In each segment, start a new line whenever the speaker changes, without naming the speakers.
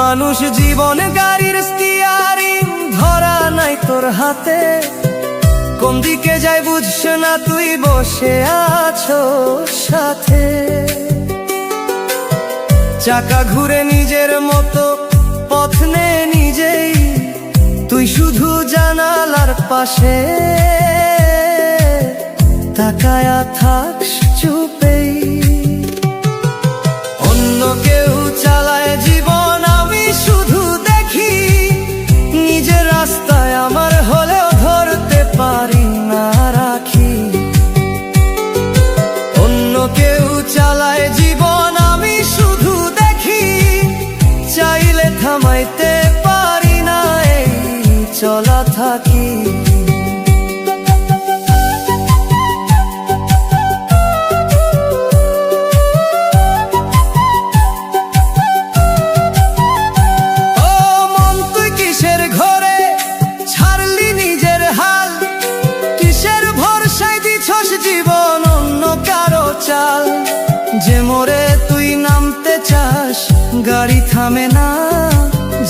মানুষ জীবন গাড়ির স্টিয়ারিং ধরা নাই তোর হাতে, কোন দিকে যাই বুঝছ না তুই বসে আছো সাথে। চাকা ঘুরে নিজের মতো পথ নে নিজেই, তুই শুধু জানালার পাশে তাকায়া থাকস চুপেই। অন্য কেউ চালায় জীবন, আমি শুধু দেখি নিজের রাস্তায় আমার হলেও ধরতে পারি না রাখি। অন্য কেউ চালায় জীবন, আমি শুধু দেখি চাইলে থামাইতে পারি না এই চলা থাকি। যে মোড়ে তুই নামতে চাস গাড়ি থামে না,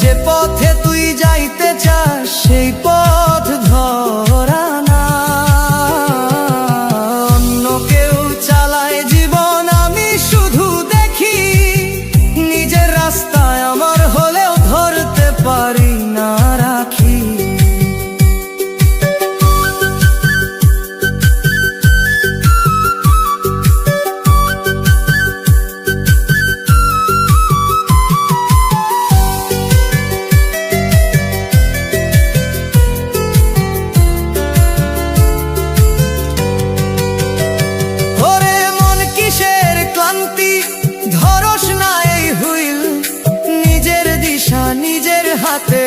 যে পথে তুই যাইতে চাস সেই পথ ধরা না। অন্য কেউ চালায় জীবন, আমি শুধু দেখি নিজের রাস্তায় আমার হলেও ধরতে পারি না রাখি। নিজের হাতে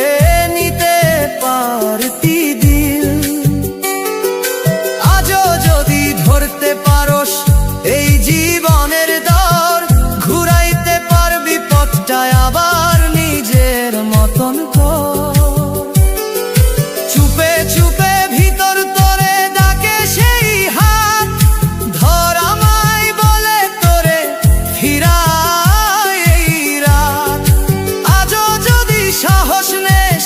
নিতে পারতি দিল, আজও যদি ধরতে পারস এই জীবনের দর, ঘুরাইতে পারবি পথটায় আবার নিজের মতন কর। চুপে চুপে ভিতর তোরে ডাকে সেই হাত, ধর আমায় বলে তোরে ফিরা সাহস নেস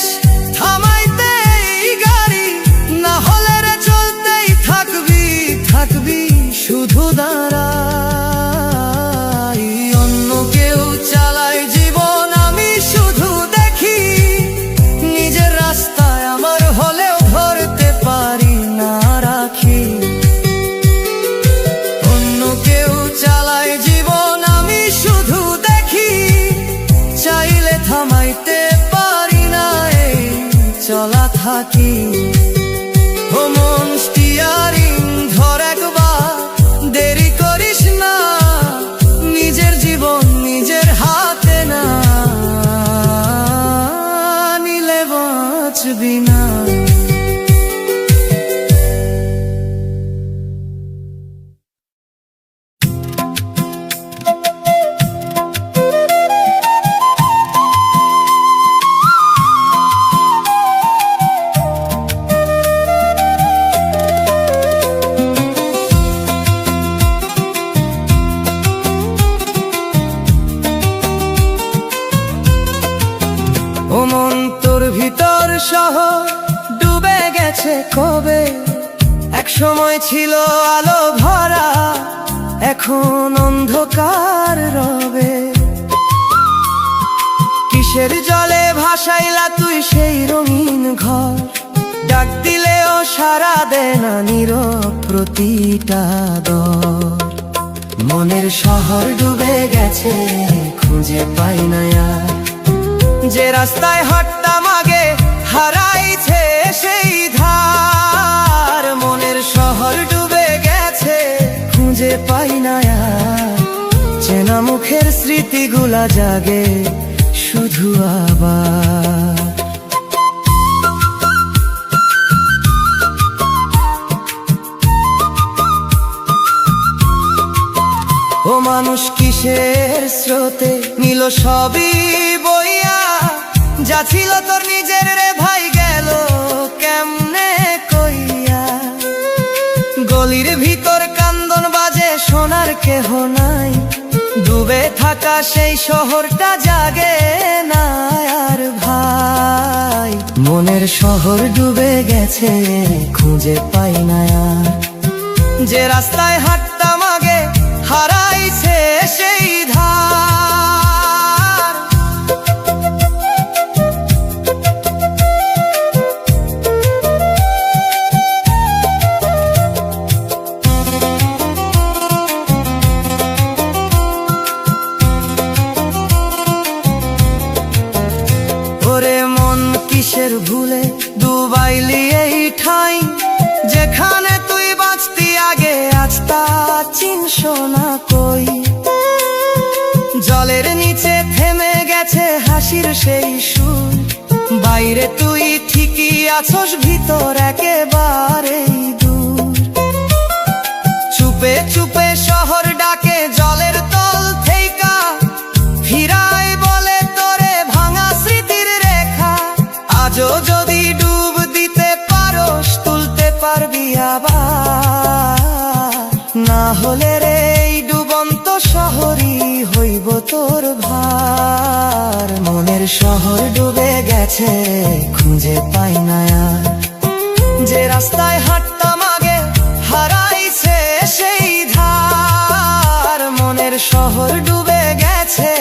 থামাইতে এই গাড়ি, না হলে রে চলতেই থাকবি থাকবি শুধু দাঁড়াই। অন্য কেউ চালায় জীবন, আমি শুধু দেখি নিজের রাস্তায় আমার হলেও ধরতে পারি না রাখি। অন্য কেউ চালায় জীবন, আমি শুধু দেখি চাইলে থামাইতে চলা থাকি। ও মন স্টিয়ারিং ধর একবার, দেরি করিস না, নিজের জীবন নিজের হাতে না নিলে বাঁচবি না। ও মন তোর ভিতর শহর ডুবে গেছে কবে, এক সময় ছিল আলো ভরা এখন অন্ধকার রবে। কিসের জলে ভাসাইলা তুই সেই রঙিন ঘর, ডাক দিলেও সারা দেয় না নীরব প্রতিটা দর। মনের শহর ডুবে গেছে খুঁজে পাই না আর, যে রাস্তায় হাঁটতাম আগে হারাইছে সেই ধার। মনের শহর ডুবে গেছে খুঁজে পাই না আর, চেনা মুখের স্মৃতিগুলা জাগে শুধু আবার। ও মানুষ কিসের স্রোতে নিল সবই বইয়া, যা ছিল তোর নিজের রে ভাই গেল কেমনে কইয়া। গলির ভিতর কান্দন বাজে সোনার কেহ নাই, ডুবে থাকা সেই শহরটা জাগে না। মনের শহর ডুবে গেছে, খুঁজে পাই না আর। যে রাস্তায় হাঁটতাম আগে, হারাইছে সেই ধার। ওরে মন কিসের ভুলে ডুবাইলি এই ঠাই, যেখানে তুই বাঁচতি আগে, আজ তা চিনস না কই। জলের নিচে থেমে গেছে হাসির সেই সুর, বাইরে তুই ঠিকই আছস, ভিতর একেবারেই দূর। চুপে চুপে শহর ডাকে জলের তল থেইকা, ফিরাই বলে তোরে ভাঙা স্মৃতির রেখা। আজও যদি ডুব দিতে পারস, তুলতে পারবি আবার। না হলে রে এই ডুবন্ত শহরই হইব তোর ভার। মনের শহর ডুবে গেছে, খুঁজে পাই না আর। যে রাস্তায় হাঁটতাম আগে, হারাইছে সেই ধার। মনের শহর ডুবে গেছে,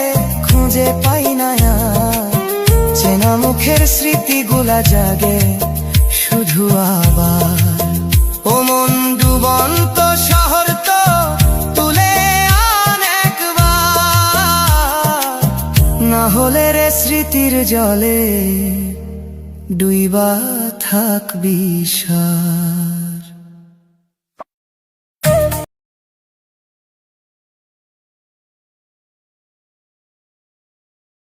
খুঁজে পাই না আর। চেনা মুখের স্মৃতিগুলা জাগে শুধু আবার। ও মন ডুবন্ত শহর তো তুলে আন একবার, না হলে রে স্মৃতির জলে ডুইবা থাকবি সারা।